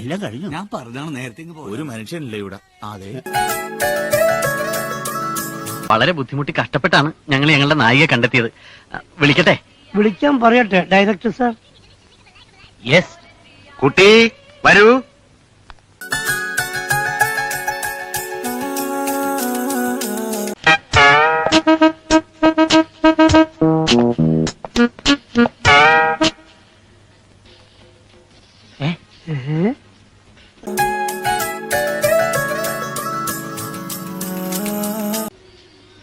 എല്ലാം കഴിഞ്ഞു. ഞാൻ പറഞ്ഞാണ് നേരത്തെ ഒരു മനുഷ്യനില്ല ഇവിടെ. അതെ, വളരെ ബുദ്ധിമുട്ടി കഷ്ടപ്പെട്ടാണ് ഞങ്ങൾ ഞങ്ങളുടെ നായികയെ കണ്ടെത്തിയത്. വിളിക്കട്ടെ? വിളിക്കാൻ പറയട്ടെ ഡയറക്ടർ സാർ? യെസ്. കുട്ടി വരൂ.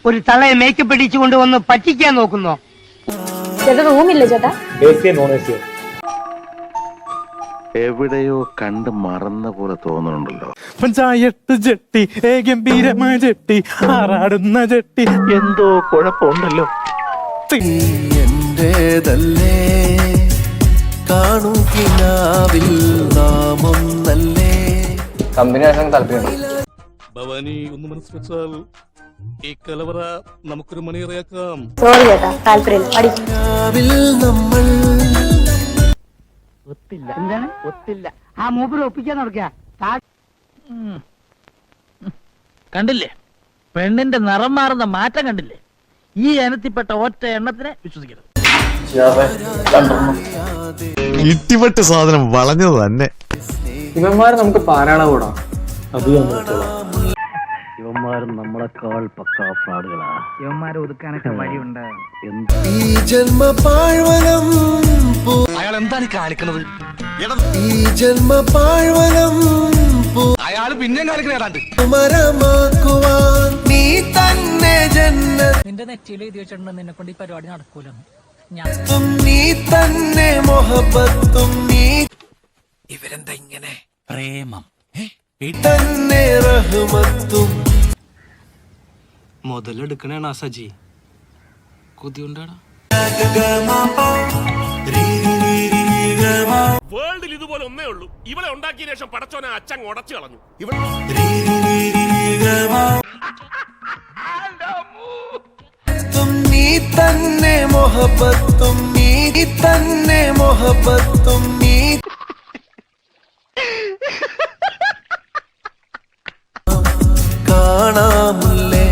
ഒരു തള്ളയെ മേക്കപ്പ് ഇടിച്ചുകൊണ്ട് വന്ന് പറ്റിക്കാൻ നോക്കുന്നോ? ചേട്ടാ റൂമില്ലേ ചേട്ടാ? എവിടെയോ കണ്ട് മറന്ന പോലെ തോന്നുന്നുണ്ടല്ലോ. പഞ്ചായത്ത് ജെട്ടി, ഗംഭീരമായ ജെട്ടി, ആറാടുന്ന ജെട്ടി, എന്തോ കുഴപ്പമുണ്ടല്ലോ. എന്റേതല്ലേ കാണുകിനാവിൽ നാമൊന്നല്ലേ. കമ്പനി താല്പര്യം ഭവാനി ഒന്ന് മനസ്സ് വെച്ചാൽ ഈ കലവറ നമുക്കൊരു മണിയറയാക്കാം. സോറി ചേട്ടാ, താല്പര്യം നമ്മൾ ഒത്തില്ല. എന്താണ് ഒത്തില്ല? ആ മൂപ്പര് ഒപ്പിക്കാൻ നടക്കുക. കണ്ടില്ലേ പെണ്ണിന്റെ നിറം മാറുന്ന മാറ്റം? കണ്ടില്ലേ? ഈ ഇനത്തിൽപ്പെട്ട ഒറ്റ എണ്ണത്തിനെ വിശ്വസിക്കരുത്. ഇട്ടിപ്പെട്ട് സാധനം വളഞ്ഞത് തന്നെ. ഇവന്മാര് നമുക്ക് പാരായണ കൂടാ. ഇവന്മാരും നമ്മളെക്കാൾ പക്കാ ഫ്രോഡുകളാ. ഇവന്മാരെ ഒതുക്കാനൊക്കെ വഴിയുണ്ട്. ഈ ജന്മ പാഴ്വനം അയാൾ എന്താണ് കാണിക്കുന്നത്? ഈ ജന്മ പാഴ്വനം അയാൾ പിന്നെയും കാണിക്കണ ഏതാണ്ട്. മരമാക്കുവാൻ നീ തന്നെ ജന്മം നിന്റെ നെറ്റിയിൽ എഴുതി വെച്ചിട്ടുണ്ട് നിന്നെ കൊണ്ട് ഈ പരിപാടി നടക്കൂലെന്ന്. നീ തന്നെ മൊഹബത്തും നീ ഇവരെന്താ ഇങ്ങനെ? പ്രേമം തന്നെ റഹ്മത്തും. മുതലെടുക്കണേണ സജി. കൊതിയുണ്ടാടാ. വേൾഡിൽ ഇതുപോലെ ഒന്നേ ഉള്ളൂ. ഇവളെ ഉണ്ടാക്കിയ ശേഷം പടച്ചോനെ അച്ഛൻ ഉടച്ചു കളഞ്ഞു. നീ തന്നെ മൊഹബത്തും നീ തന്നെ മൊഹബത്തും നീ കാണാമുല്ലേ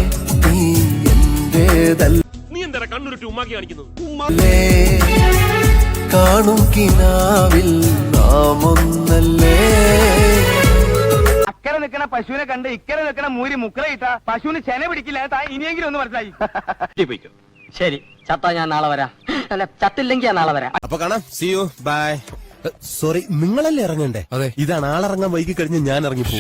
നീ എന്റേതല്ലേ. നീ എന്താ കണ്ണുരുട്ടി ഉമ്മാക്കി കാണിക്കുന്നത്? കാണും കിനാവിൽ നാമൊന്നല്ലേ. അക്കരെ നിൽക്കണ പശുവിനെ കണ്ട് ഇക്കരെ നിൽക്കണ മൂരി മുക്കറയിട്ട പശുവിന് ചെന പിടിക്കില്ല. ഇനിയെങ്കിലും ഒന്ന് മനസ്സിലായി. ശരി, ചത്താ ഞാൻ നാളെ വരാം. അല്ല, ചത്തില്ലെങ്കിൽ ഞാൻ നാളെ വരാം. അപ്പൊ കാണാം. See you. Bye. സോറി, നിങ്ങളല്ലേ ഇറങ്ങണ്ടേ? ഇതാണ് ആളിറങ്ങാൻ വൈകി കഴിഞ്ഞ് ഞാൻ ഇറങ്ങിപ്പോ.